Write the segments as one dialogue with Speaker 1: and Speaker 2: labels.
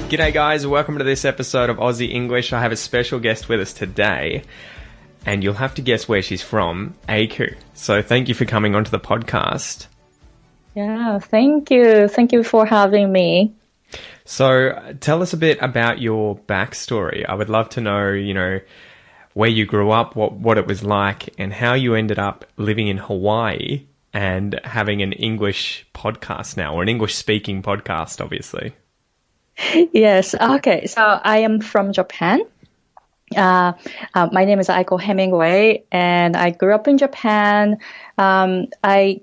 Speaker 1: G'day guys, welcome to this episode of Aussie English. I have a special guest with us today, and you'll have to guess where she's from, Aiko. So thank you for coming onto the podcast.
Speaker 2: Yeah, thank you. Thank you for having me.
Speaker 1: So tell us a bit about your backstory. I would love to know, where you grew up, what it was like, and how you ended up living in Hawaii and having an English podcast now, or an English-speaking podcast, obviously.
Speaker 2: Yes. Okay. So I am from Japan. My name is Aiko Hemingway, and I grew up in Japan. I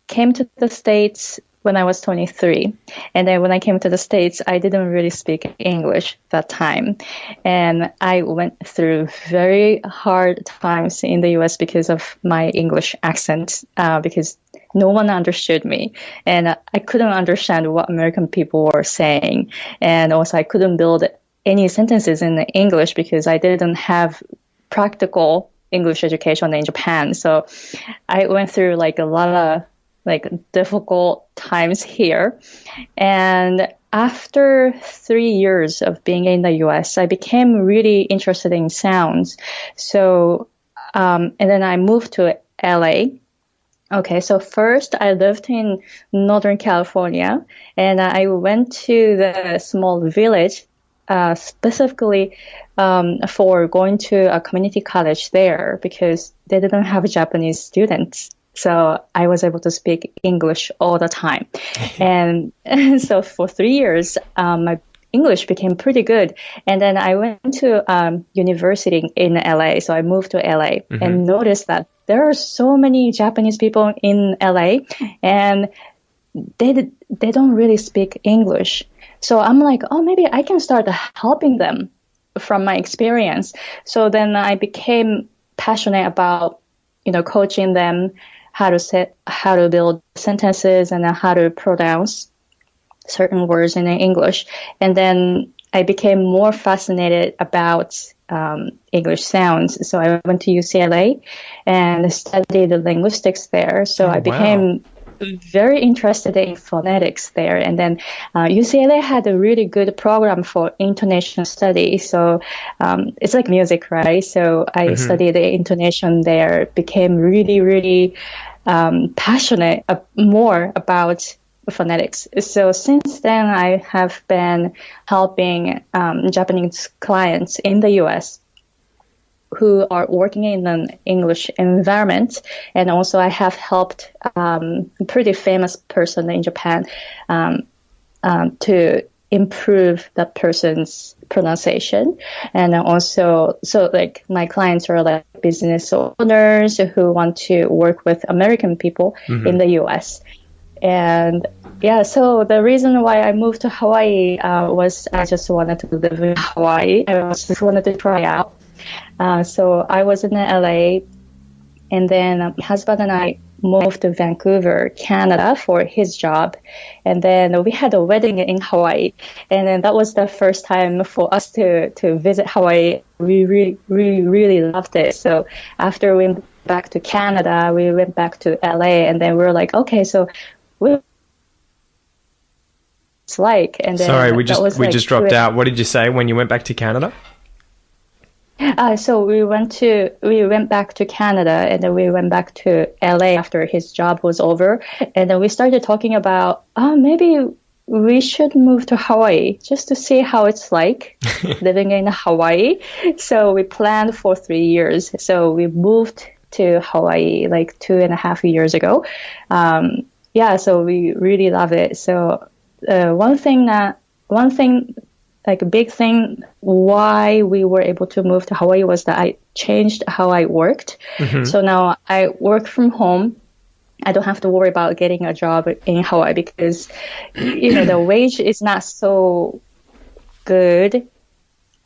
Speaker 2: came to the States when I was 23. And then when I came to the States, I didn't really speak English that time. And I went through very hard times in the US because of my English accent, because no one understood me. And I couldn't understand what American people were saying. And also I couldn't build any sentences in English because I didn't have practical English education in Japan. So I went through a lot of difficult times here. And after 3 years of being in the US, I became really interested in sounds. So, and then I moved to LA. Okay, so first I lived in Northern California, and I went to the small village specifically for going to a community college there because they didn't have Japanese students. So I was able to speak English all the time. And so for 3 years, my English became pretty good. And then I went to university in LA. So I moved to LA and noticed that there are so many Japanese people in LA and they don't really speak English. So I'm like, oh, maybe I can start helping them from my experience. So then I became passionate about, coaching them, how to build sentences and how to pronounce certain words in English. And then I became more fascinated about English sounds. So I went to UCLA and studied linguistics there. So I became very interested in phonetics there. And then UCLA had a really good program for intonation study. So it's like music, right? So I studied the intonation there, became really, really passionate more about phonetics. So since then, I have been helping Japanese clients in the US who are working in an English environment. And also I have helped a pretty famous person in Japan to improve that person's pronunciation. And also, my clients are business owners who want to work with American people in the US. And yeah, so the reason why I moved to Hawaii was I just wanted to live in Hawaii. I just wanted to try out. So I was in LA, and then my husband and I moved to Vancouver, Canada for his job. And then we had a wedding in Hawaii. And then that was the first time for us to visit Hawaii. We really, really, really loved it. So after we went back to Canada, we went back to LA, and then we were like, okay, so it's like. And then
Speaker 1: sorry, we just dropped out. What did you say when you went back to Canada?
Speaker 2: So we went back to Canada, and then we went back to LA after his job was over. And then we started talking about, maybe we should move to Hawaii just to see how it's like living in Hawaii. So we planned for 3 years. So we moved to Hawaii 2.5 years ago. So we really love it. So one thing, a big thing why we were able to move to Hawaii was that I changed how I worked. So now I work from home. I don't have to worry about getting a job in Hawaii because, the wage is not so good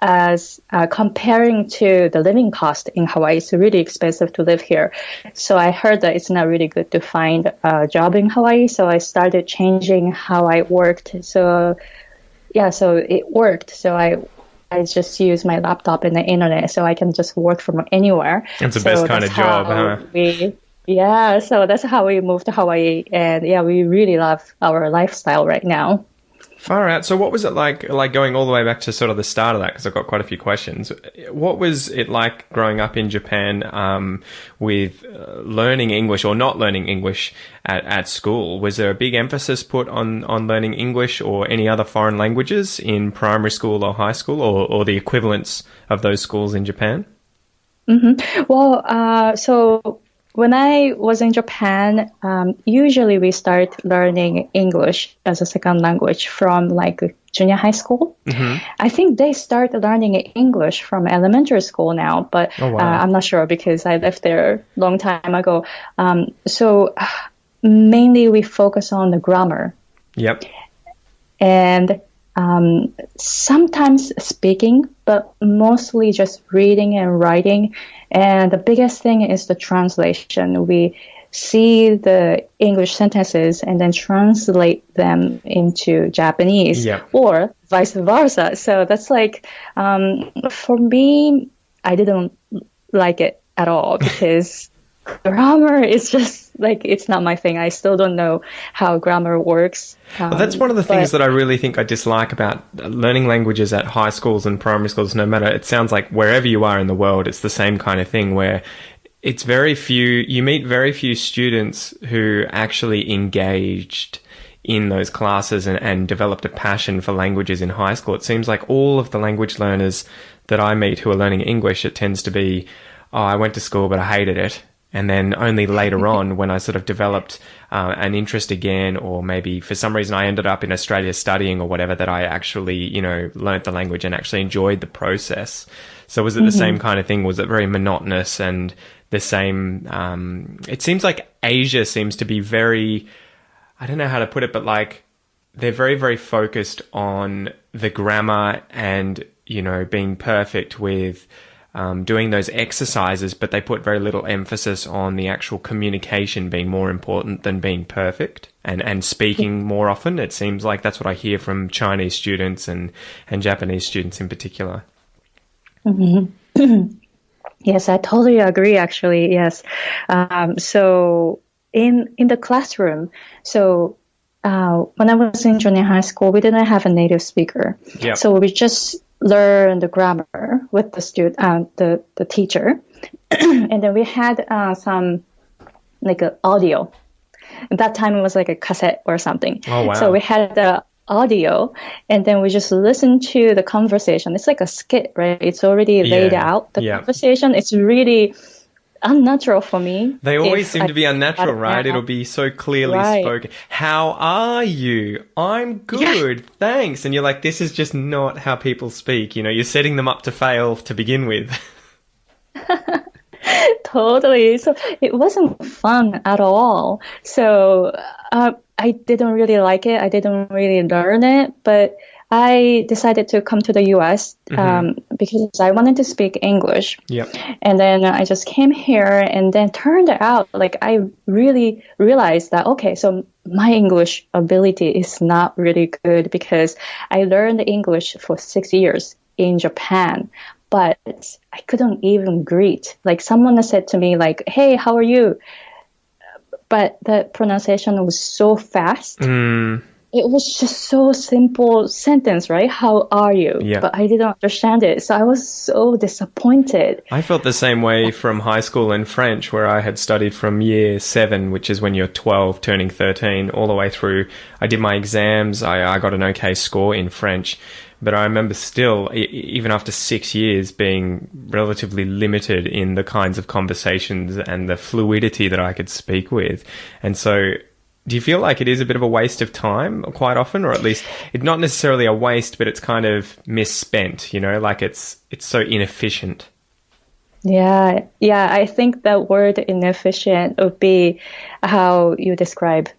Speaker 2: as comparing to the living cost in Hawaii. It's really expensive to live here. So I heard that it's not really good to find a job in Hawaii. So I started changing how I worked. So it worked. So I just use my laptop and the internet, so I can just work from anywhere.
Speaker 1: It's the best kind of job, huh?
Speaker 2: So that's how we moved to Hawaii. And we really love our lifestyle right now.
Speaker 1: Far out. So what was it like going all the way back to sort of the start of that? Because I've got quite a few questions. What was it like growing up in Japan with learning English or not learning English at school? Was there a big emphasis put on learning English or any other foreign languages in primary school or high school or the equivalents of those schools in Japan?
Speaker 2: Mm-hmm. Well, so when I was in Japan, usually we start learning English as a second language from like junior high school. Mm-hmm. I think they start learning English from elementary school now, but I'm not sure because I left there a long time ago. So mainly we focus on the grammar.
Speaker 1: Yep.
Speaker 2: And sometimes speaking, but mostly just reading and writing. And the biggest thing is the translation. We see the English sentences and then translate them into Japanese or vice versa. So that's like, for me, I didn't like it at all because grammar is just like, it's not my thing. I still don't know how grammar works.
Speaker 1: Well, that's one of the things that I really think I dislike about learning languages at high schools and primary schools, no matter, it sounds like wherever you are in the world, it's the same kind of thing where it's very few, you meet very few students who actually engaged in those classes and developed a passion for languages in high school. It seems like all of the language learners that I meet who are learning English, it tends to be, oh, I went to school, but I hated it. And then only later on, when I sort of developed an interest again, or maybe for some reason I ended up in Australia studying or whatever, that I actually, you know, learnt the language and actually enjoyed the process. So was it the same kind of thing? Was it very monotonous and the same? It seems like Asia seems to be very, I don't know how to put it, but like they're very, very focused on the grammar and, you know, being perfect with doing those exercises, but they put very little emphasis on the actual communication being more important than being perfect and speaking more often. It seems like that's what I hear from Chinese students and Japanese students in particular.
Speaker 2: Mm-hmm. Yes, I totally agree, actually. Yes. So in the classroom, so when I was in junior high school, we didn't have a native speaker. Yep. So we just learn the grammar with the teacher, and then we had some like an audio. At that time, it was like a cassette or something.
Speaker 1: Oh wow!
Speaker 2: So we had the audio, and then we just listened to the conversation. It's like a skit, right? It's already laid out. The conversation. It's really unnatural for me.
Speaker 1: They always seem to be unnatural, right? It'll be so clearly spoken. How are you? I'm good, thanks. And you're like, this is just not how people speak. You know, you're setting them up to fail to begin with.
Speaker 2: Totally. So it wasn't fun at all. So I didn't really like it. I didn't really learn it, but I decided to come to the US because I wanted to speak English.
Speaker 1: Yep.
Speaker 2: And then I just came here, and then turned out like I really realized that, okay, so my English ability is not really good because I learned English for 6 years in Japan, but I couldn't even greet. Like someone said to me like, hey, how are you? But the pronunciation was so fast. It was just so simple sentence, right? How are you?
Speaker 1: Yeah.
Speaker 2: But I didn't understand it. So I was so disappointed.
Speaker 1: I felt the same way from high school in French, where I had studied from year 7, which is when you're 12, turning 13, all the way through. I did my exams. I got an okay score in French. But I remember still, even after 6 years, being relatively limited in the kinds of conversations and the fluidity that I could speak with. And so do you feel like it is a bit of a waste of time quite often, or at least it's not necessarily a waste, but it's kind of misspent, you know, like it's so inefficient?
Speaker 2: Yeah. I think that word inefficient would be how you describe,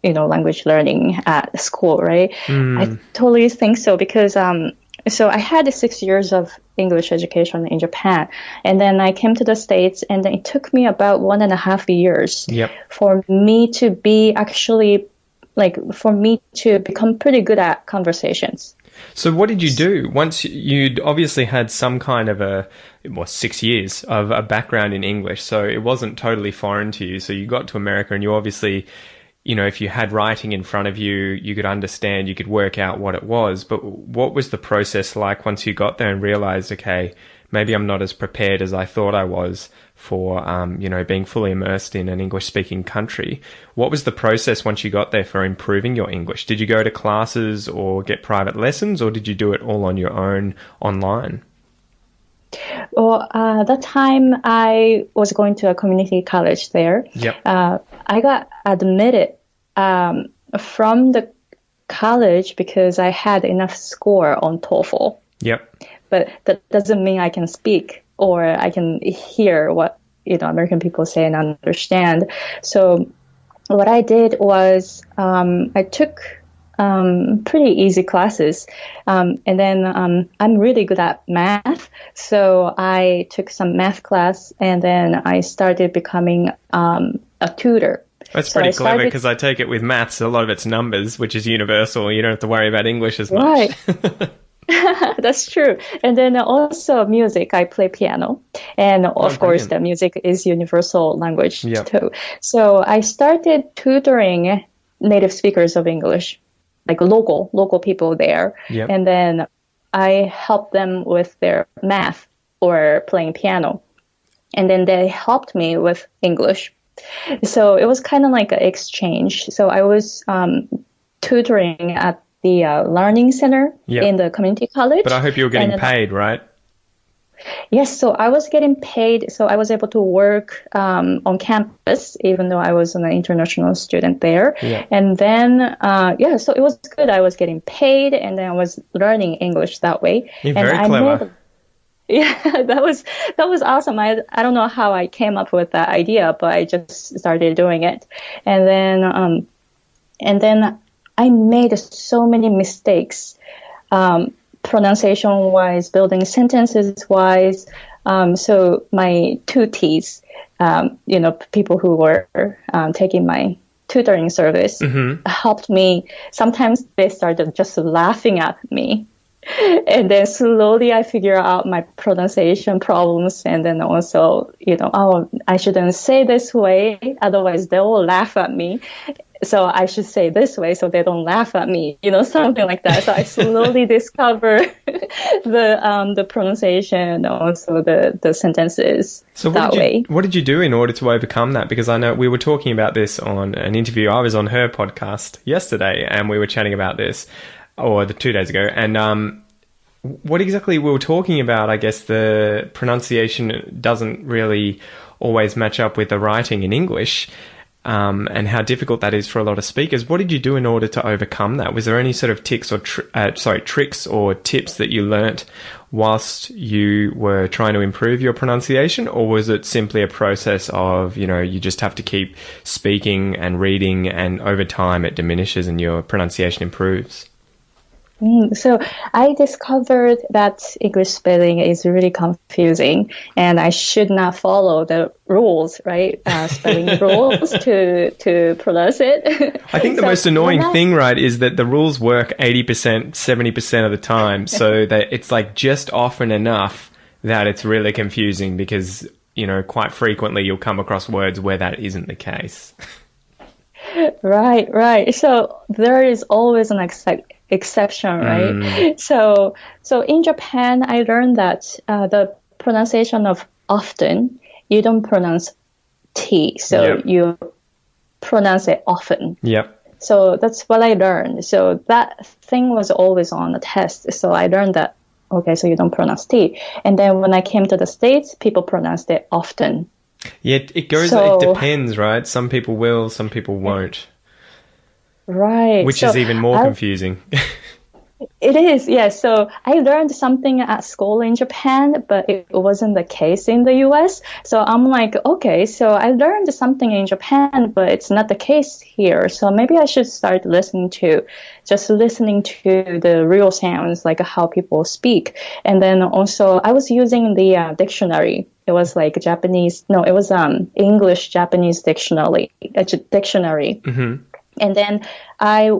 Speaker 2: language learning at school, right? I totally think so because, so I had 6 years of English education in Japan, and then I came to the States, and then it took me about 1.5 years for me to be for me to become pretty good at conversations.
Speaker 1: So what did you do once you'd obviously had some kind of 6 years of a background in English, so it wasn't totally foreign to you. So you got to America and you obviously if you had writing in front of you, you could understand, you could work out what it was. But what was the process like once you got there and realized, okay, maybe I'm not as prepared as I thought I was for, being fully immersed in an English-speaking country? What was the process once you got there for improving your English? Did you go to classes or get private lessons, or did you do it all on your own online?
Speaker 2: Well, that time I was going to a community college there.
Speaker 1: Yep.
Speaker 2: I got admitted from the college because I had enough score on TOEFL.
Speaker 1: Yep.
Speaker 2: But that doesn't mean I can speak or I can hear what American people say and understand. So what I did was I took pretty easy classes, and then I'm really good at math, so I took some math class, and then I started becoming a tutor.
Speaker 1: That's pretty clever, because I take it with maths, a lot of it's numbers, which is universal. You don't have to worry about English as much.
Speaker 2: Right. That's true. And then also music, I play piano. And of course, the music is universal language too. So I started tutoring native speakers of English, like local people there.
Speaker 1: Yep.
Speaker 2: And then I helped them with their math or playing piano. And then they helped me with English. So it was kind of like an exchange. So I was tutoring at the learning center in the community college.
Speaker 1: But I hope you were getting paid, right?
Speaker 2: Yes, so I was getting paid. So I was able to work on campus, even though I was an international student there.
Speaker 1: Yeah.
Speaker 2: And then, so it was good. I was getting paid, and then I was learning English that way.
Speaker 1: You're very clever.
Speaker 2: That was awesome. I don't know how I came up with that idea, but I just started doing it. And then I made so many mistakes, pronunciation-wise, building sentences-wise. So my tutees, people who were taking my tutoring service, helped me. Sometimes they started just laughing at me. And then slowly I figure out my pronunciation problems, and then also, I shouldn't say this way, otherwise they will laugh at me. So I should say this way so they don't laugh at me, something like that. So I slowly discover the pronunciation and also the sentences way.
Speaker 1: What did you do in order to overcome that? Because I know we were talking about this on an interview. I was on her podcast yesterday, and we were chatting about this, or 2 days ago. And what exactly we were talking about, I guess the pronunciation doesn't really always match up with the writing in English. And how difficult that is for a lot of speakers. What did you do in order to overcome that? Was there any sort of tricks or tips that you learnt whilst you were trying to improve your pronunciation, or was it simply a process of, you just have to keep speaking and reading, and over time it diminishes and your pronunciation improves?
Speaker 2: So I discovered that English spelling is really confusing, and I should not follow the rules, right? Spelling rules to pronounce it.
Speaker 1: I think the most annoying thing, right, is that the rules work 80%, 70% of the time, so that it's like just often enough that it's really confusing, because, quite frequently you'll come across words where that isn't the case.
Speaker 2: Right. So there is always an exception, right? So in Japan, I learned that the pronunciation of often, you don't pronounce T, so you pronounce it often.
Speaker 1: Yep.
Speaker 2: So that's what I learned. So that thing was always on the test. So I learned that, okay, so you don't pronounce T. And then when I came to the States, people pronounced it often.
Speaker 1: Yeah, it depends, right? Some people will, some people won't.
Speaker 2: Right.
Speaker 1: Which is even more confusing.
Speaker 2: It is, yes. So I learned something at school in Japan, but it wasn't the case in the US. So I'm like, okay, so I learned something in Japan, but it's not the case here. So maybe I should start listening to the real sounds, like how people speak. And then also I was using the dictionary. It was like English-Japanese dictionary.
Speaker 1: Mm-hmm.
Speaker 2: And then I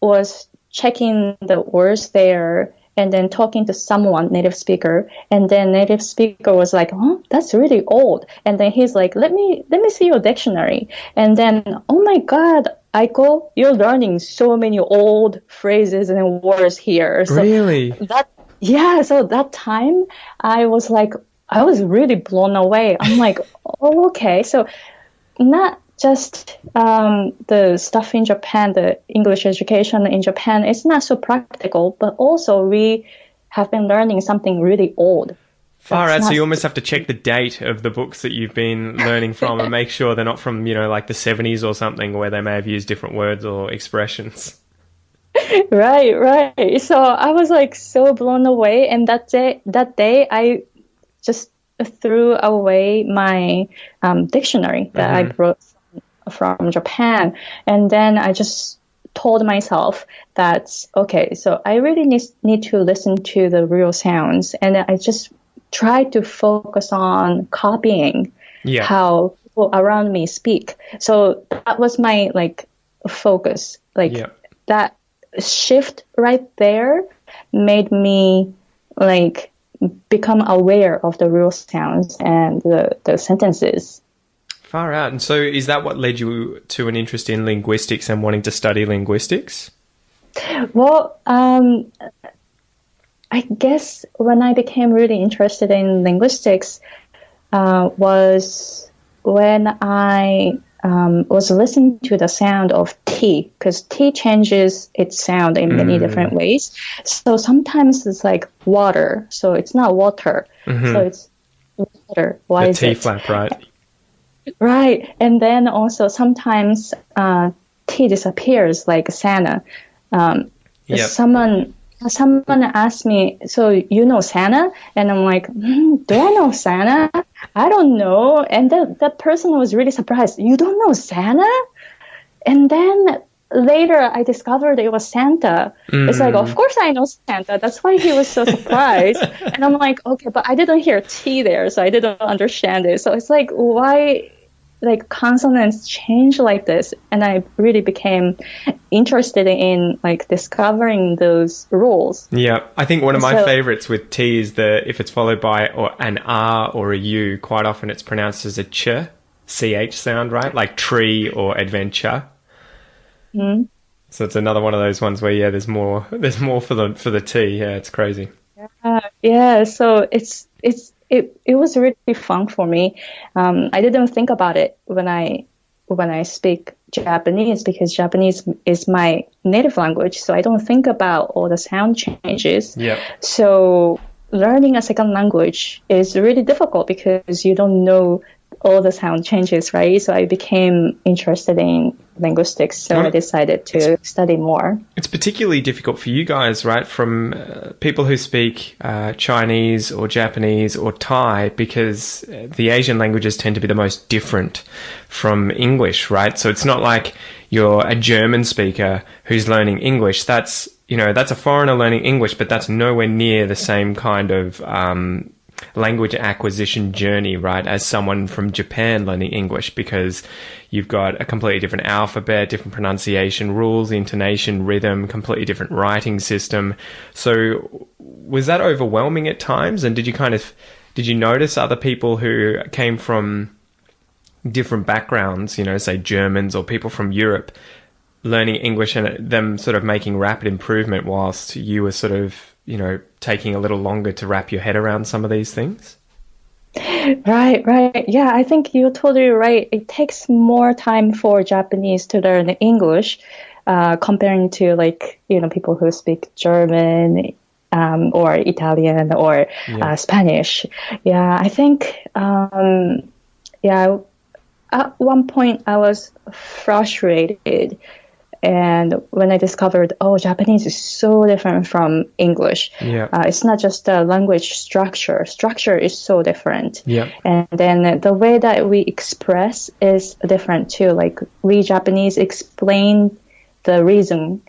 Speaker 2: was checking the words there and then talking to someone, native speaker. And then native speaker was like, oh, that's really old. And then he's like, let me see your dictionary. And then, oh my God, Aiko, you're learning so many old phrases and words here. So
Speaker 1: Really?
Speaker 2: so that time I was really blown away. I'm like, oh, okay. So not just the stuff in Japan, the English education in Japan, it's not so practical, but also we have been learning something really old.
Speaker 1: Far out, so you almost have to check the date of the books that you've been learning from and make sure they're not from, like the 70s or something where they may have used different words or expressions.
Speaker 2: Right. So I was like so blown away, and that day I just threw away my dictionary that I brought from Japan, and then I just told myself that, okay, so I really need to listen to the real sounds, and I just try to focus on copying how people around me speak. So that was my focus. That shift right there made me become aware of the real sounds and the sentences.
Speaker 1: Far out. And so is that what led you to an interest in linguistics and wanting to study linguistics?
Speaker 2: Well, I guess when I became really interested in linguistics was when I was listening to the sound of T, because T changes its sound in many different ways. So sometimes it's like water, so it's not water. So it's water. Why is it?
Speaker 1: The T flap, right?
Speaker 2: Right. And then also sometimes T disappears, like Santa. Someone asked me, so you know Santa? And I'm like, do I know Santa? I don't know. And that person was really surprised. You don't know Santa? And then later I discovered it was Santa. It's like, of course I know Santa. That's why he was so surprised. And I'm like, okay, but I didn't hear T there, so I didn't understand it. So it's like, why consonants change like this? And I really became interested in discovering those rules.
Speaker 1: Yeah, I think one of my favorites with T is if it's followed by an R or a U, quite often it's pronounced as a ch sound, right? Like tree or adventure. So it's another one of those ones where there's more for the T. Yeah, it's crazy.
Speaker 2: So it was really fun for me. I didn't think about it when I speak Japanese, because Japanese is my native language, so I don't think about all the sound changes. So learning a second language is really difficult because you don't know all the sound changes, right? So I became interested in linguistics, so I decided to study more.
Speaker 1: It's particularly difficult for you guys, right, from people who speak Chinese or Japanese or Thai, because the Asian languages tend to be the most different from English, right? So it's not like you're a German speaker who's learning English. That's a foreigner learning English, but that's nowhere near the same kind of language acquisition journey, right, as someone from Japan learning English, because you've got a completely different alphabet, different pronunciation rules, intonation, rhythm, completely different writing system. So was that overwhelming at times? And did you notice other people who came from different backgrounds, say Germans or people from Europe, learning English and them sort of making rapid improvement whilst you were sort of taking a little longer to wrap your head around some of these things?
Speaker 2: Right. Yeah, I think you're totally right. It takes more time for Japanese to learn English comparing to people who speak German or Italian or Spanish. Yeah, I think, at one point I was frustrated. And when I discovered, Japanese is so different from English. It's not just the language structure. Structure is so different. And then the way that we express is different too. Like we Japanese explain the reason,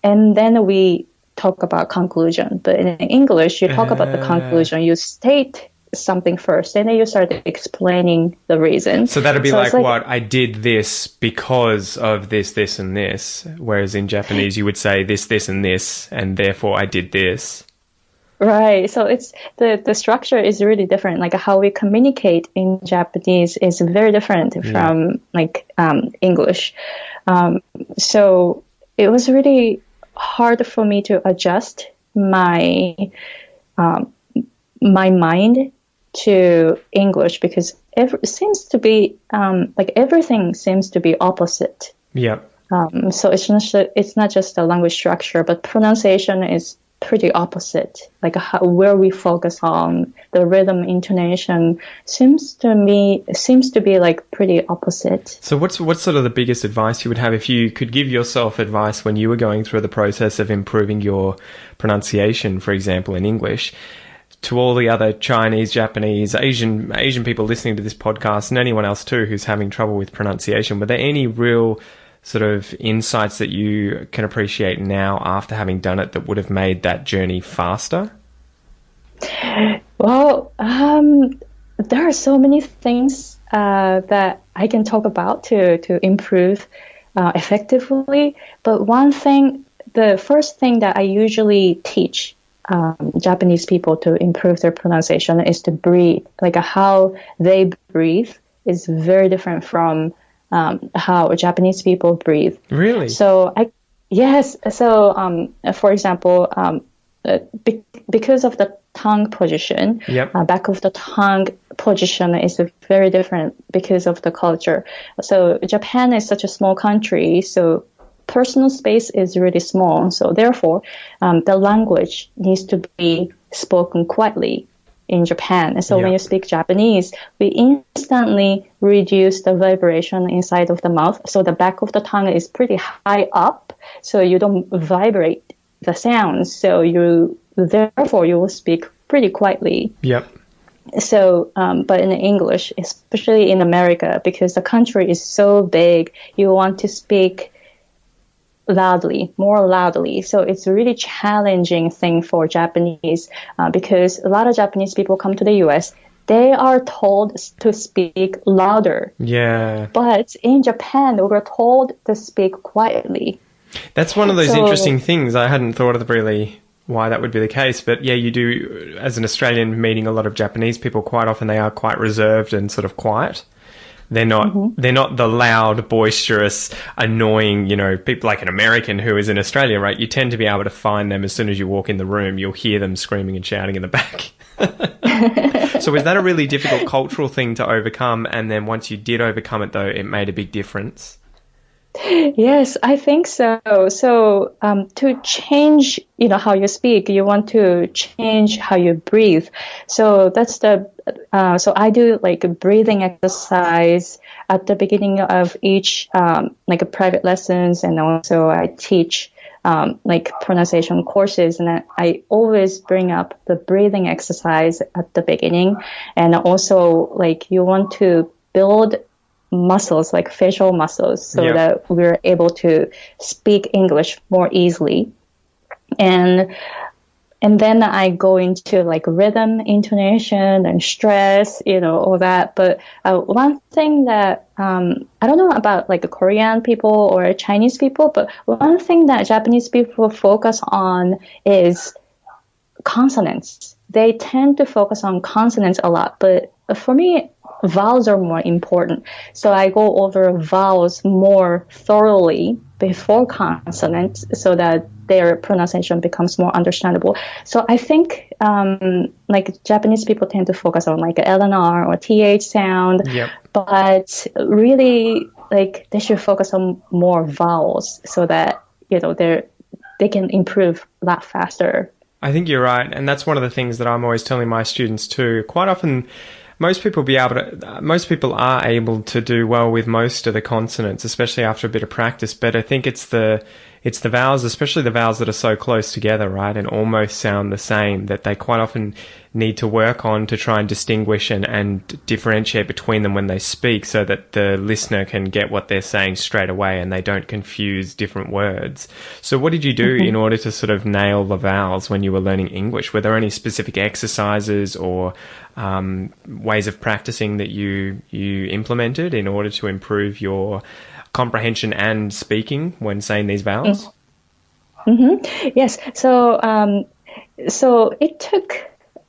Speaker 2: and then we talk about conclusion. But in English, you talk about the conclusion. You state something first, and then you start explaining the reason.
Speaker 1: So that'd be what I did this because of this, and this. Whereas in Japanese, you would say this, and this, and therefore I did this.
Speaker 2: Right. So it's the structure is really different. Like how we communicate in Japanese is very different
Speaker 1: Yeah.
Speaker 2: from like English. So it was really hard for me to adjust my mind to English because it seems to be like everything seems to be opposite.
Speaker 1: Yeah.
Speaker 2: So it's not just the language structure, but pronunciation is pretty opposite. Like where we focus on the rhythm, intonation seems to be like pretty opposite.
Speaker 1: So what's sort of the biggest advice you would have if you could give yourself advice when you were going through the process of improving your pronunciation, for example, in English, to all the other Chinese, Japanese, Asian people listening to this podcast and anyone else too who's having trouble with pronunciation? Were there any real sort of insights that you can appreciate now after having done it that would have made that journey faster?
Speaker 2: Well, there are so many things that I can talk about to improve effectively. But the first thing that I usually teach Japanese people to improve their pronunciation is to breathe. Like how they breathe is very different from how Japanese people breathe.
Speaker 1: Really?
Speaker 2: Yes. So, for example, because of the tongue position,
Speaker 1: Yep.
Speaker 2: Back of the tongue position is very different because of the culture. So Japan is such a small country, so personal space is really small. So therefore, the language needs to be spoken quietly in Japan. And so when you speak Japanese, we instantly reduce the vibration inside of the mouth. So the back of the tongue is pretty high up, so you don't vibrate the sounds. So therefore you will speak pretty quietly.
Speaker 1: Yep.
Speaker 2: So, but in English, especially in America, because the country is so big, you want to speak more loudly. So it's a really challenging thing for Japanese because a lot of Japanese people come to the US. They are told to speak louder.
Speaker 1: Yeah.
Speaker 2: But in Japan, we're told to speak quietly.
Speaker 1: That's one of those interesting things. I hadn't thought of really why that would be the case. But yeah, you do, as an Australian meeting a lot of Japanese people, quite often they are quite reserved and sort of quiet. They're not the loud, boisterous, annoying, people like an American who is in Australia, right? You tend to be able to find them as soon as you walk in the room. You'll hear them screaming and shouting in the back. So is that a really difficult cultural thing to overcome? And then once you did overcome it, though, it made a big difference?
Speaker 2: Yes, I think so. So to change, how you speak, you want to change how you breathe. So that's so I do like a breathing exercise at the beginning of each like a private lessons, and also I teach like pronunciation courses, and I always bring up the breathing exercise at the beginning. And also like you want to build muscles, like facial muscles, so that we're able to speak English more easily. And then I go into like rhythm, intonation, and stress, all that. But one thing that I don't know about like Korean people or Chinese people, but one thing that Japanese people focus on is consonants. They tend to focus on consonants a lot, but for me, vowels are more important. So I go over vowels more thoroughly before consonants so that their pronunciation becomes more understandable. So I think like Japanese people tend to focus on like LNR or TH sound, but really like they should focus on more vowels so that, they can improve a lot faster.
Speaker 1: I think you're right. And that's one of the things that I'm always telling my students too. Quite often, most people are able to do well with most of the consonants, especially after a bit of practice. But I think it's the vowels, especially the vowels that are so close together, right, and almost sound the same, that they quite often need to work on to try and distinguish and differentiate between them when they speak, so that the listener can get what they're saying straight away and they don't confuse different words. So what did you do in order to sort of nail the vowels when you were learning English? Were there any specific exercises or ways of practicing that you implemented in order to improve your comprehension and speaking when saying these vowels?
Speaker 2: Yes. So So it took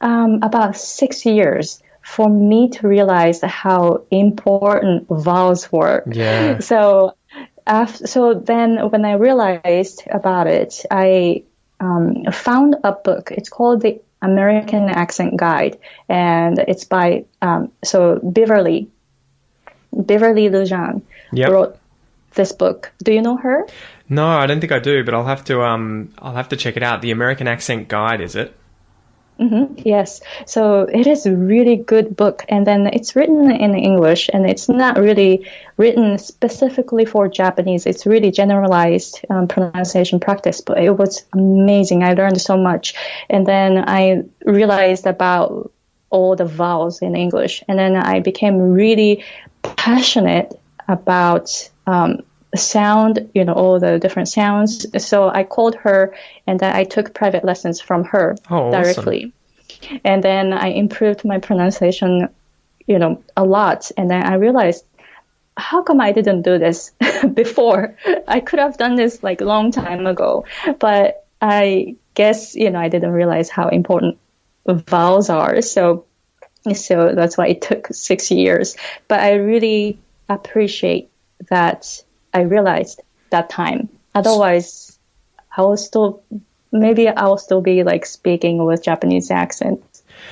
Speaker 2: about 6 years for me to realize how important vowels were.
Speaker 1: Yeah.
Speaker 2: So then when I realized about it, I found a book. It's called the American Accent Guide, and it's by Beverly Lujan
Speaker 1: Yep.
Speaker 2: wrote this book. Do you know her?
Speaker 1: No, I don't think I do, but I'll have to check it out. The American Accent Guide, is it?
Speaker 2: Yes. So it is a really good book, and then it's written in English, and it's not really written specifically for Japanese. It's really generalized pronunciation practice, but it was amazing. I learned so much, and then I realized about all the vowels in English, and then I became really passionate about sound, all the different sounds. So I called her, and then I took private lessons from her directly. Awesome. And then I improved my pronunciation, a lot. And then I realized, how come I didn't do this before? I could have done this like a long time ago, but I guess, I didn't realize how important vowels are. So that's why it took 6 years. But I really appreciate that I realized that time. Otherwise, I will still be like speaking with Japanese accent.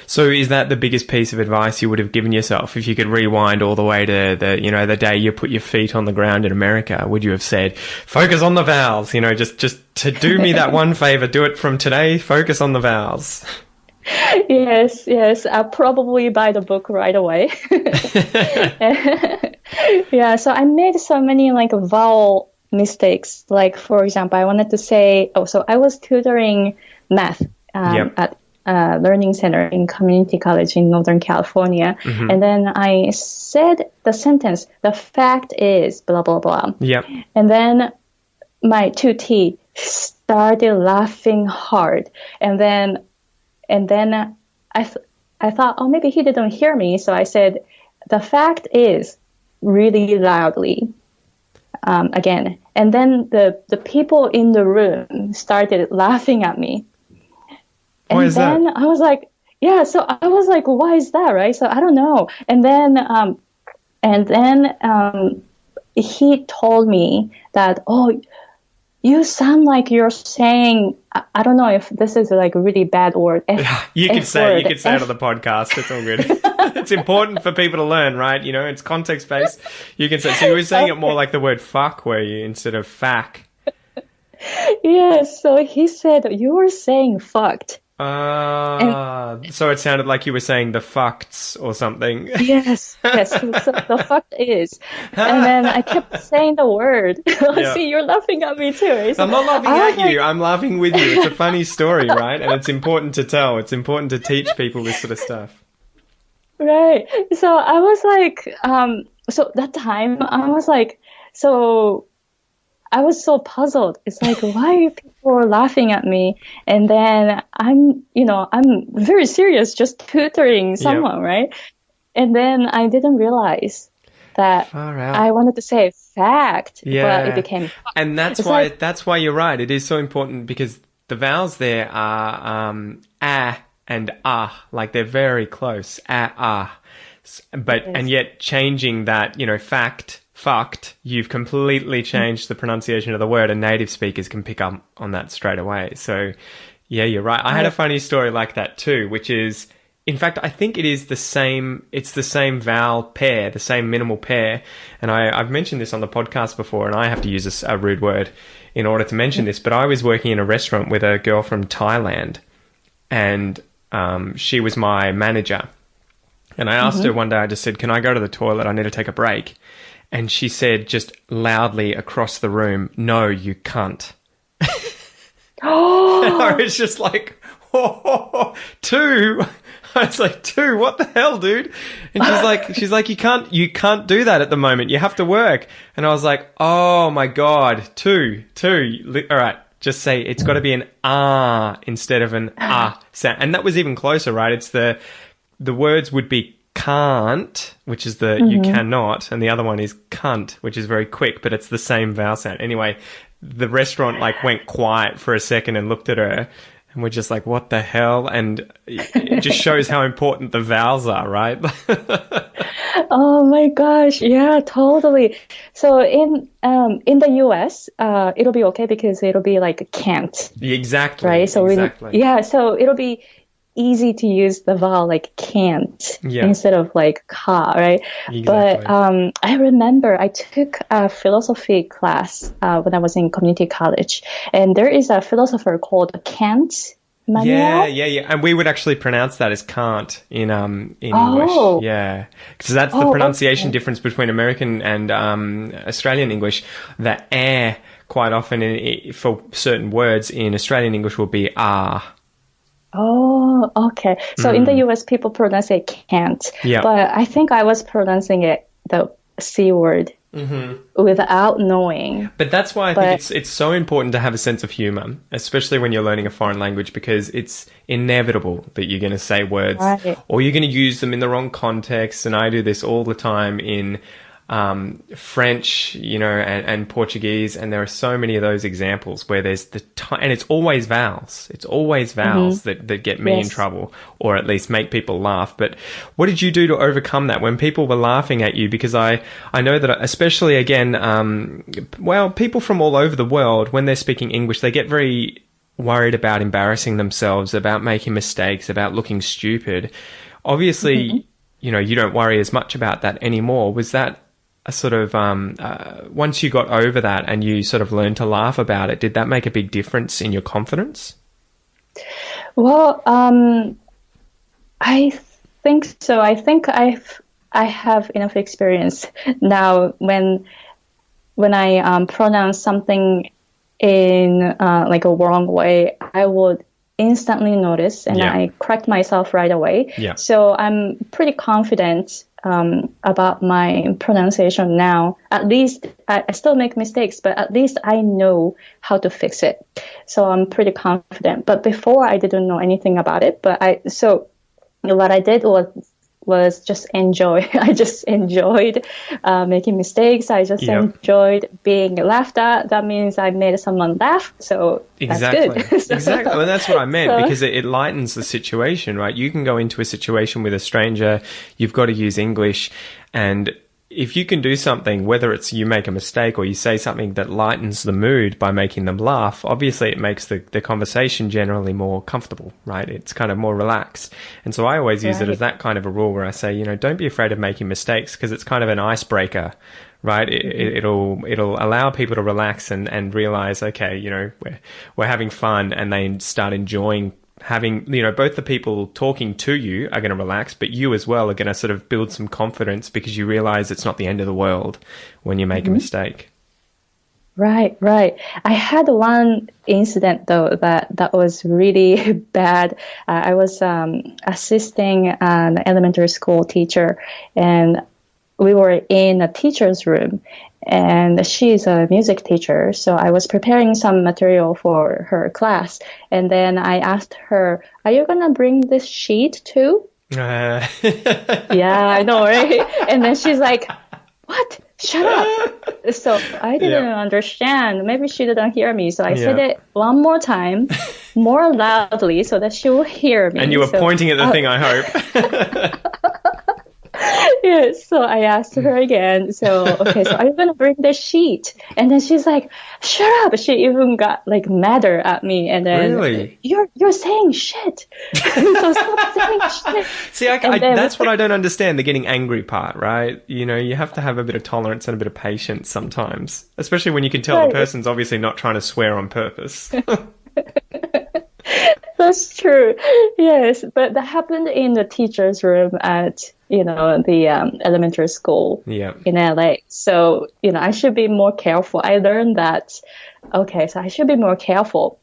Speaker 1: So is that the biggest piece of advice you would have given yourself if you could rewind all the way to the day you put your feet on the ground in America? Would you have said, focus on the vowels, just to do me that one favor, do it from today, focus on the vowels?
Speaker 2: Yes. I'll probably buy the book right away. Yeah, so I made so many like vowel mistakes. Like, for example, I wanted to say, so I was tutoring math at a learning center in community college in Northern California. Mm-hmm. And then I said the sentence, the fact is, blah, blah, blah.
Speaker 1: Yep.
Speaker 2: And then my tutee started laughing hard. And then I thought, oh, maybe he didn't hear me. So I said, the fact is, really loudly again. And then the people in the room started laughing at me. And
Speaker 1: why is
Speaker 2: then
Speaker 1: that?
Speaker 2: I was like, yeah, so I was like, why is that, right? So I don't know. And then he told me that, oh, you sound like you're saying, I don't know if this is like a really bad word.
Speaker 1: You can say it on the podcast. It's all good. It's important for people to learn, right? It's context based. You can say, so you were saying it more like the word fuck, were you, instead of fack?
Speaker 2: Yes. So he said, you were saying fucked.
Speaker 1: So it sounded like you were saying the fucks or something.
Speaker 2: Yes. So the fuck is. And then I kept saying the word. Yeah. See, you're laughing at me too.
Speaker 1: I'm not laughing at you. I'm laughing with you. It's a funny story, right? And it's important to tell. It's important to teach people this sort of stuff.
Speaker 2: Right. So I was like, so that time I was like, so I was so puzzled. It's like, why are people laughing at me? And then I'm very serious, just tutoring someone, yep. Right? And then I didn't realize that I wanted to say fact, but it became fuck.
Speaker 1: And that's why you're right. It is so important because the vowels there are and like they're very close, but and yet changing that, fact. Fucked, you've completely changed the pronunciation of the word, and native speakers can pick up on that straight away. So, yeah, you're right. I had a funny story like that too, which is, in fact, I think it is the same. It's the same vowel pair, the same minimal pair. And I've mentioned this on the podcast before, and I have to use a rude word in order to mention this. But I was working in a restaurant with a girl from Thailand, and she was my manager. And I asked her one day, I just said, "Can I go to the toilet? I need to take a break." And she said just loudly across the room, "No, you can't."
Speaker 2: Oh.
Speaker 1: And I was just like, two. I was like, two, what the hell, dude? And she's like, you can't do that at the moment. You have to work. And I was like, oh my God, two. All right. Just say it's got to be an instead of an sound. And that was even closer, right? It's the words would be can't, which is the you cannot, and the other one is cunt, which is very quick, but it's the same vowel sound. Anyway, the restaurant went quiet for a second and looked at her, And we're just like, what the hell? And it just shows how important the vowels are, right?
Speaker 2: Oh my gosh, yeah, totally. So in the US, it'll be okay because it'll be like can't,
Speaker 1: Exactly.
Speaker 2: right? So
Speaker 1: exactly.
Speaker 2: so it'll be easy to use the vowel like can't
Speaker 1: Yeah.
Speaker 2: instead of like ka, right?
Speaker 1: Exactly.
Speaker 2: But I remember I took a philosophy class when I was in community college, and there is a philosopher called Kant.
Speaker 1: Yeah,
Speaker 2: Manuel?
Speaker 1: and we would actually pronounce that as can't in
Speaker 2: Oh,
Speaker 1: English. Yeah, because that's the pronunciation
Speaker 2: okay.
Speaker 1: difference between American and Australian English. The eh quite often for certain words in Australian English will be ah.
Speaker 2: Oh, okay. So in the US, people pronounce it can't,
Speaker 1: Yeah.
Speaker 2: but I think I was pronouncing it the C word without knowing.
Speaker 1: But that's why I
Speaker 2: But
Speaker 1: think it's so important to have a sense of humor, especially when you're learning a foreign language, because it's inevitable that you're going to say words
Speaker 2: right.
Speaker 1: or you're going to use them in the wrong context. And I do this all the time in French, and Portuguese, and there are so many of those examples where there's and it's always vowels. It's always vowels that get me in
Speaker 2: Yes.
Speaker 1: trouble, or at least make people laugh. But what did you do to overcome that when people were laughing at you? Because I know that, especially again, people from all over the world, when they're speaking English, they get very worried about embarrassing themselves, about making mistakes, about looking stupid. Obviously, you don't worry as much about that anymore. Was that a sort of once you got over that and you sort of learned to laugh about it, did that make a big difference in your confidence?
Speaker 2: Well, I think so. I think I have enough experience now when I pronounce something in like a wrong way, I would instantly notice and
Speaker 1: Yeah.
Speaker 2: I correct myself right away.
Speaker 1: Yeah.
Speaker 2: So I'm pretty confident about my pronunciation now. At least I still make mistakes, but at least I know how to fix it. So I'm pretty confident. But before I didn't know anything about it. So what I did was just enjoy. I just enjoyed making mistakes. I just
Speaker 1: Yep.
Speaker 2: enjoyed being laughed at. That means I made someone laugh. So
Speaker 1: Exactly.
Speaker 2: that's good.
Speaker 1: Exactly. Well, that's what I meant,
Speaker 2: So-
Speaker 1: because it lightens the situation, right? You can go into a situation with a stranger, you've got to use English, and if you can do something, whether it's you make a mistake or you say something that lightens the mood by making them laugh, obviously it makes the conversation generally more comfortable, right? It's kind of more relaxed. And so I always use it as that kind of a rule where I say, don't be afraid of making mistakes, because it's kind of an icebreaker, right? It'll allow people to relax and realize, okay, we're having fun, and they start enjoying having, both the people talking to you are going to relax, but you as well are going to sort of build some confidence because you realize it's not the end of the world when you make a mistake.
Speaker 2: Right. I had one incident though that was really bad. I was assisting an elementary school teacher, and we were in a teacher's room, and she's a music teacher. So I was preparing some material for her class, and then I asked her, "Are you gonna bring this sheet too?" Yeah, I know, right? And then she's like, "What? Shut up." So I didn't understand. Maybe she didn't hear me. So I said it one more time, more loudly, so that she will hear me.
Speaker 1: And you were pointing at the thing, I hope.
Speaker 2: Yeah, so I asked her again. So, okay, so are you going to bring the sheet? And then she's like, shut up. She even got like madder at me. And then,
Speaker 1: Really?
Speaker 2: You're saying shit. So stop saying shit.
Speaker 1: See, that's what I don't understand, the getting angry part, right? You have to have a bit of tolerance and a bit of patience sometimes, especially when you can tell the person's obviously not trying to swear on purpose.
Speaker 2: That's true. Yes, but that happened in the teacher's room at, the elementary school in LA. So, I should be more careful. I learned that, okay, so I should be more careful,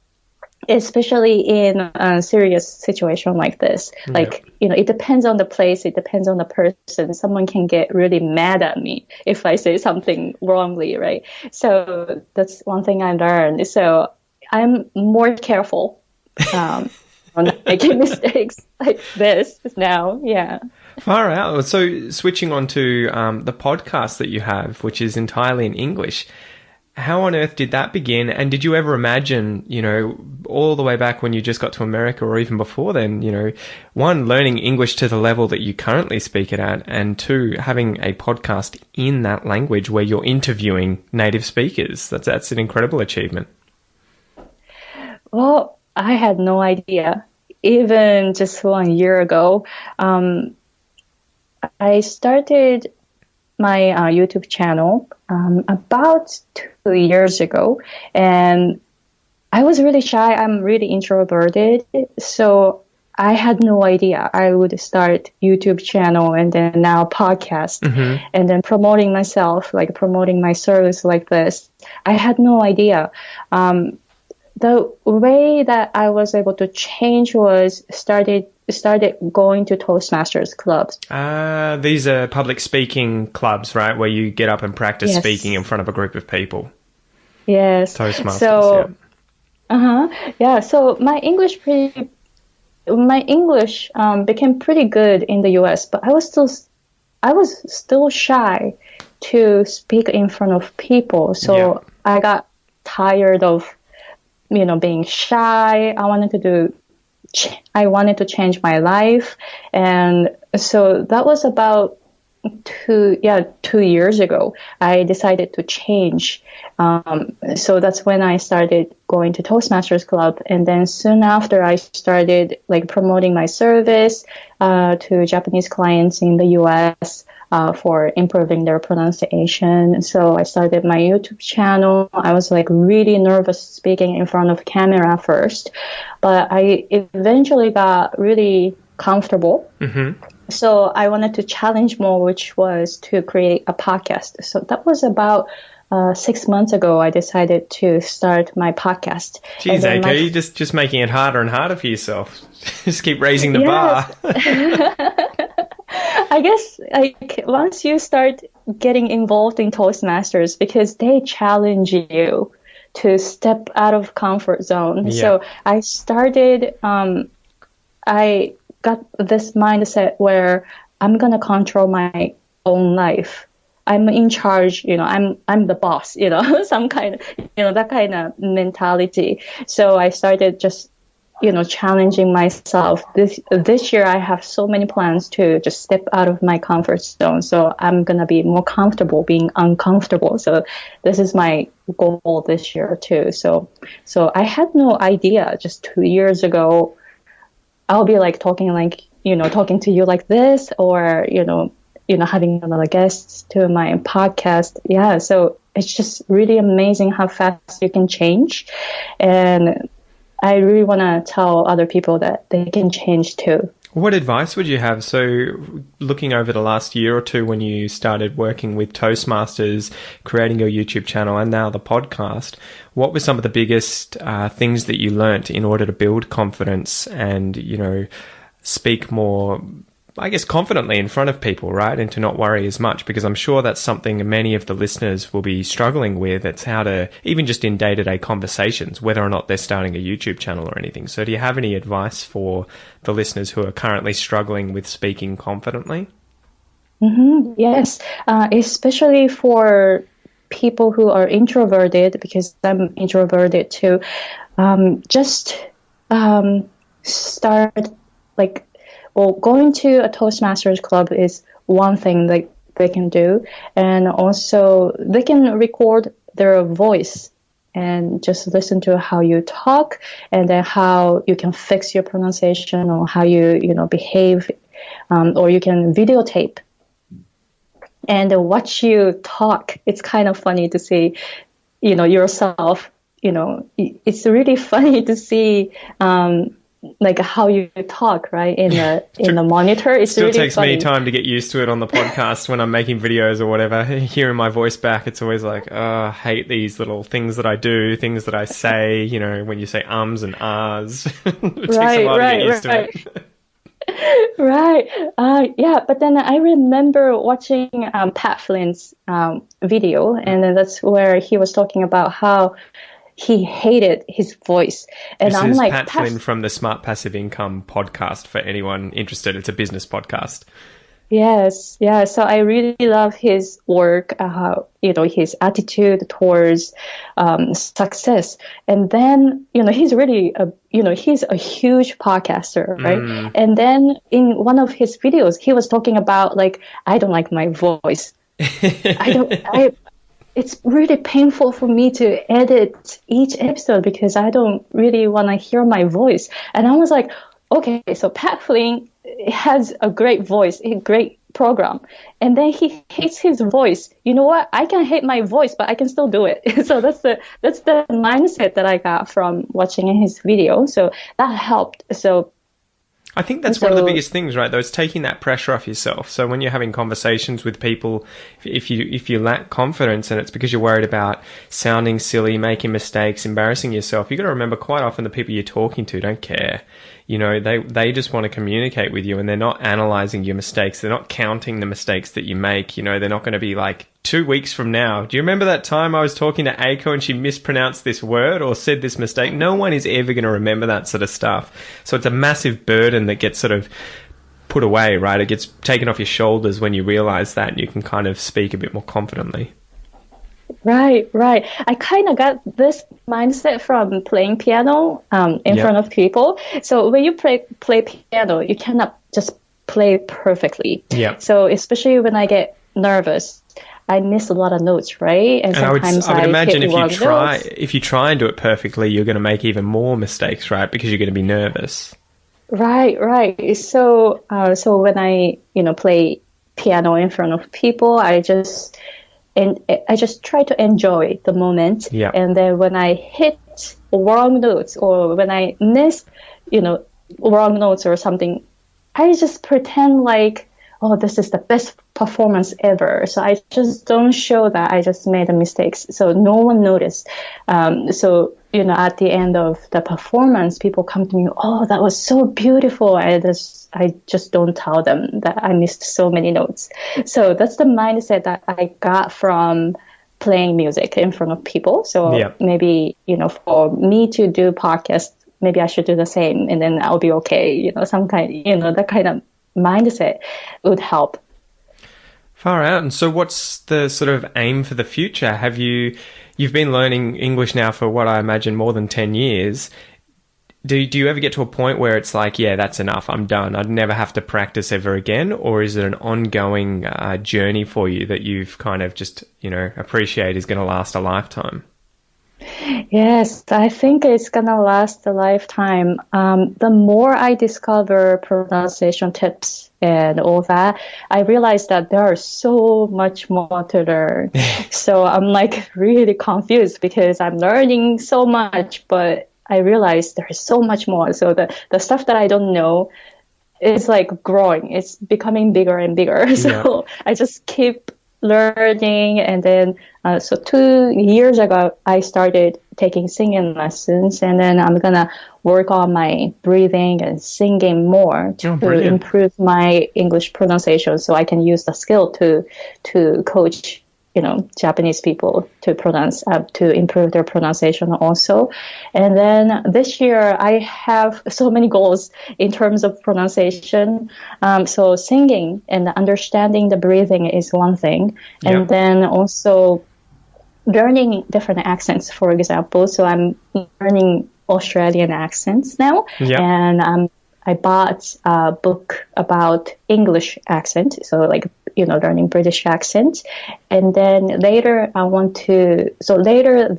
Speaker 2: especially in a serious situation like this. Like, it depends on the place. It depends on the person. Someone can get really mad at me if I say something wrongly, right? So that's one thing I learned. So I'm more careful on making mistakes like this now. Yeah.
Speaker 1: Far out. So switching on to the podcast that you have, which is entirely in English, How on earth did that begin? And did you ever imagine, all the way back when you just got to America or even before then, one, learning English to the level that you currently speak it at, and two, having a podcast in that language where you're interviewing native speakers? That's an incredible achievement.
Speaker 2: Well, I had no idea. Even just 1 year ago, I started my YouTube channel about 2 years ago, and I was really shy. I'm really introverted, so I had no idea I would start YouTube channel and then now podcast, and then promoting myself, like promoting my service like this. I had no idea. The way that I was able to change was started going to Toastmasters clubs.
Speaker 1: These are public speaking clubs, right? Where you get up and practice
Speaker 2: Yes.
Speaker 1: speaking in front of a group of people.
Speaker 2: Yes.
Speaker 1: Toastmasters,
Speaker 2: So,
Speaker 1: yeah.
Speaker 2: yeah. So my English became pretty good in the U.S., but I was still shy to speak in front of people. So
Speaker 1: Yeah.
Speaker 2: I got tired of being shy. I wanted to change my life. And so that was about 2 years ago. I decided to change. So that's when I started going to Toastmasters Club. And then soon after, I started promoting my service to Japanese clients in the US. For improving their pronunciation. So I started my YouTube channel. I was really nervous speaking in front of camera first, but I eventually got really comfortable. So I wanted to challenge more, which was to create a podcast. So that was about 6 months ago. I decided to start my podcast.
Speaker 1: Geez, Aiko, you're just making it harder and harder for yourself. Just keep raising the bar.
Speaker 2: I guess once you start getting involved in Toastmasters, because they challenge you to step out of comfort zone.
Speaker 1: Yeah.
Speaker 2: So I started, I got this mindset where I'm going to control my own life. I'm in charge, I'm the boss, some kind of, that kind of mentality. So I started just challenging myself. This year, I have so many plans to just step out of my comfort zone. So I'm going to be more comfortable being uncomfortable. So this is my goal this year too. So I had no idea just 2 years ago, I'll be talking to you like this, or, having another guest to my podcast. Yeah. So it's just really amazing how fast you can change. And I really want to tell other people that they can change too.
Speaker 1: What advice would you have? So looking over the last year or two when you started working with Toastmasters, creating your YouTube channel and now the podcast, what were some of the biggest things that you learnt in order to build confidence and, speak more, I guess, confidently in front of people, right? And to not worry as much, because I'm sure that's something many of the listeners will be struggling with. It's how to, even just in day-to-day conversations, whether or not they're starting a YouTube channel or anything. So do you have any advice for the listeners who are currently struggling with speaking confidently?
Speaker 2: Yes, especially for people who are introverted, because I'm introverted too. Start going to a Toastmasters club is one thing that they can do. And also they can record their voice and just listen to how you talk, and then how you can fix your pronunciation or how you, behave, or you can videotape and watch you talk. It's kind of funny to see, yourself, it's really funny to see, how you talk, right, in the monitor. It
Speaker 1: still
Speaker 2: really
Speaker 1: takes
Speaker 2: funny.
Speaker 1: me time to get used to it on the podcast when I'm making videos or whatever. Hearing my voice back, it's always I hate these little things that I do, things that I say, when you say ums and ahs. It takes a while to get used to it.
Speaker 2: Right. Yeah, but then I remember watching Pat Flynn's video, and then that's where he was talking about how he hated his voice. And
Speaker 1: This
Speaker 2: I'm
Speaker 1: is
Speaker 2: like,
Speaker 1: Pat Flynn from the Smart Passive Income podcast for anyone interested. It's a business podcast.
Speaker 2: Yes, yeah. So I really love his work, his attitude towards success. And then, he's really he's a huge podcaster, right?
Speaker 1: Mm.
Speaker 2: And then in one of his videos, he was talking about like, I don't like my voice. It's really painful for me to edit each episode because I don't really want to hear my voice. And I was like, okay, so Pat Flynn has a great voice, a great program, and then he hates his voice. You know what? I can hate my voice, but I can still do it. So that's the mindset that I got from watching his video. So that helped. So
Speaker 1: I think that's one of the biggest things, right? Though, it's taking that pressure off yourself. So when you're having conversations with people, if you lack confidence and it's because you're worried about sounding silly, making mistakes, embarrassing yourself, you got to remember quite often the people you're talking to don't care. They just want to communicate with you, and they're not analyzing your mistakes. They're not counting the mistakes that you make. They're not going to be like, 2 weeks from now, do you remember that time I was talking to Aiko and she mispronounced this word or said this mistake? No one is ever going to remember that sort of stuff. So it's a massive burden that gets sort of put away, right? It gets taken off your shoulders when you realize that, and you can kind of speak a bit more confidently.
Speaker 2: Right. I kind of got this mindset from playing piano in front of people. So when you play piano, you cannot just play perfectly.
Speaker 1: Yeah.
Speaker 2: So especially when I get nervous, I miss a lot of notes, right? And sometimes
Speaker 1: I would imagine
Speaker 2: hit
Speaker 1: if you try and do it perfectly, you're going to make even more mistakes, right? Because you're going to be nervous.
Speaker 2: Right. So when I play piano in front of people, I just try to enjoy the moment.
Speaker 1: Yeah.
Speaker 2: And then when I hit wrong notes or when I miss, wrong notes or something, I just pretend like, oh, this is the best performance ever. So I just don't show that I just made a mistake. So no one noticed. At the end of the performance, people come to me, oh, that was so beautiful. I just don't tell them that I missed so many notes. So that's the mindset that I got from playing music in front of people. So maybe, for me to do podcasts, maybe I should do the same and then I'll be okay. That kind of mindset would help.
Speaker 1: Far out. And so what's the sort of aim for the future? You've been learning English now for what I imagine more than 10 years. Do you ever get to a point where it's like, yeah, that's enough, I'm done, I'd never have to practice ever again? Or is it an ongoing journey for you that you've kind of just, appreciate is going to last a lifetime?
Speaker 2: Yes, I think it's gonna last a lifetime. The more I discover pronunciation tips and all that, I realize that there are so much more to learn. So I'm like really confused because I'm learning so much, but I realize there is so much more. So the stuff that I don't know is like growing. It's becoming bigger and bigger. So I just keep learning, and then so 2 years ago I started taking singing lessons, and then I'm gonna work on my breathing and singing more to improve my English pronunciation, so I can use the skill to coach Japanese people to pronounce to improve their pronunciation also. And then this year I have so many goals in terms of pronunciation. So singing and understanding the breathing is one thing, and then also learning different accents, for example. So I'm learning Australian accents now, and I bought a book about English accent, so learning British accent. And then later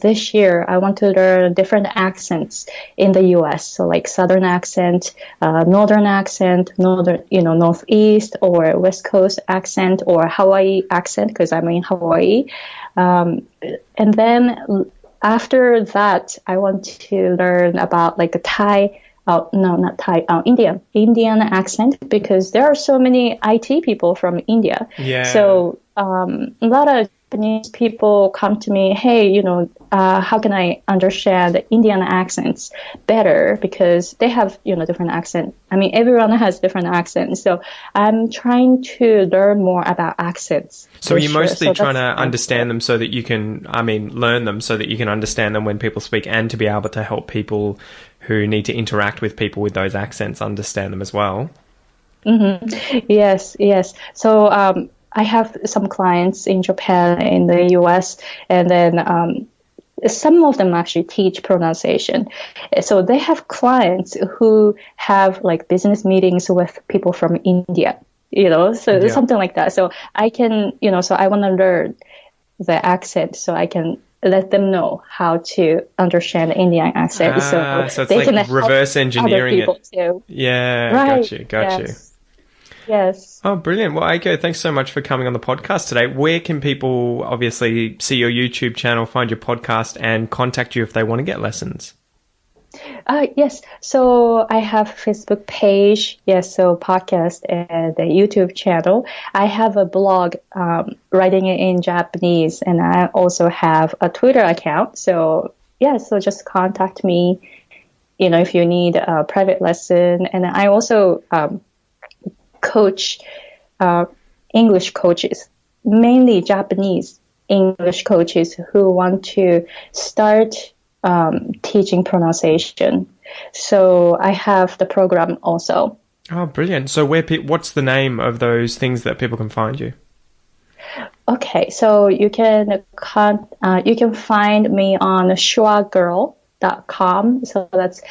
Speaker 2: this year, I want to learn different accents in the US. So like Southern accent, Northern accent, Northeast or West Coast accent, or Hawaii accent, because I'm in Hawaii. And then after that, I want to learn about like a Thai, not Thai, Indian accent, because there are so many IT people from India. Yeah. So a lot of Japanese people come to me, hey, how can I understand the Indian accents better? Because they have, different accent. I mean, everyone has different accents. So I'm trying to learn more about accents.
Speaker 1: So you're mostly trying to understand them so that you can, learn them so that you can understand them when people speak, and to be able to help people who need to interact with people with those accents understand them as well.
Speaker 2: Yes, yes. So I have some clients in Japan, in the US, and then some of them actually teach pronunciation. So they have clients who have like business meetings with people from India, so
Speaker 1: Yeah.
Speaker 2: something like that. So I can, so I want to learn the accent so I can let them know how to understand the Indian accent. So
Speaker 1: So it's
Speaker 2: they
Speaker 1: like
Speaker 2: can help
Speaker 1: reverse
Speaker 2: other
Speaker 1: engineering
Speaker 2: people
Speaker 1: it.
Speaker 2: too.
Speaker 1: Yeah,
Speaker 2: Right.
Speaker 1: got you.
Speaker 2: Yes. Yes.
Speaker 1: Oh, brilliant. Well, Aiko, thanks so much for coming on the podcast today. Where can people obviously see your YouTube channel, find your podcast, and contact you if they want to get lessons?
Speaker 2: Yes. So I have a Facebook page. Yes. So podcast and the YouTube channel. I have a blog writing it in Japanese, and I also have a Twitter account. So yeah. So just contact me. If you need a private lesson, and I also coach English coaches, mainly Japanese English coaches who want to start teaching pronunciation. So I have the program also.
Speaker 1: Oh, brilliant. So what's the name of those things that people can find you?
Speaker 2: Okay, so you can find me on schwagirl.com. So that's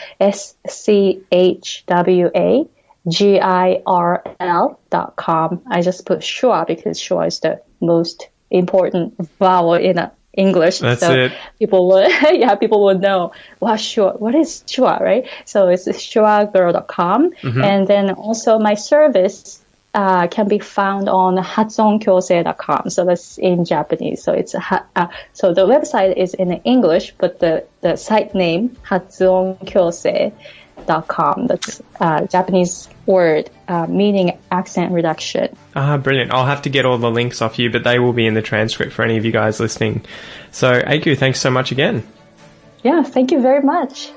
Speaker 2: SCHWAGIRL.com. I just put schwa because schwa is the most important vowel in English.
Speaker 1: That's
Speaker 2: so
Speaker 1: it.
Speaker 2: people will know what is schwa, right? So it's schwagirl.com. And then also my service can be found on hatsonkyosei.com. So that's in Japanese. So it's so the website is in English, but the site name hatsonkyosei.com. That's Japanese word meaning accent reduction.
Speaker 1: Brilliant. I'll have to get all the links off you, but they will be in the transcript for any of you guys listening. So, Aiko, thanks so much again.
Speaker 2: Yeah, thank you very much.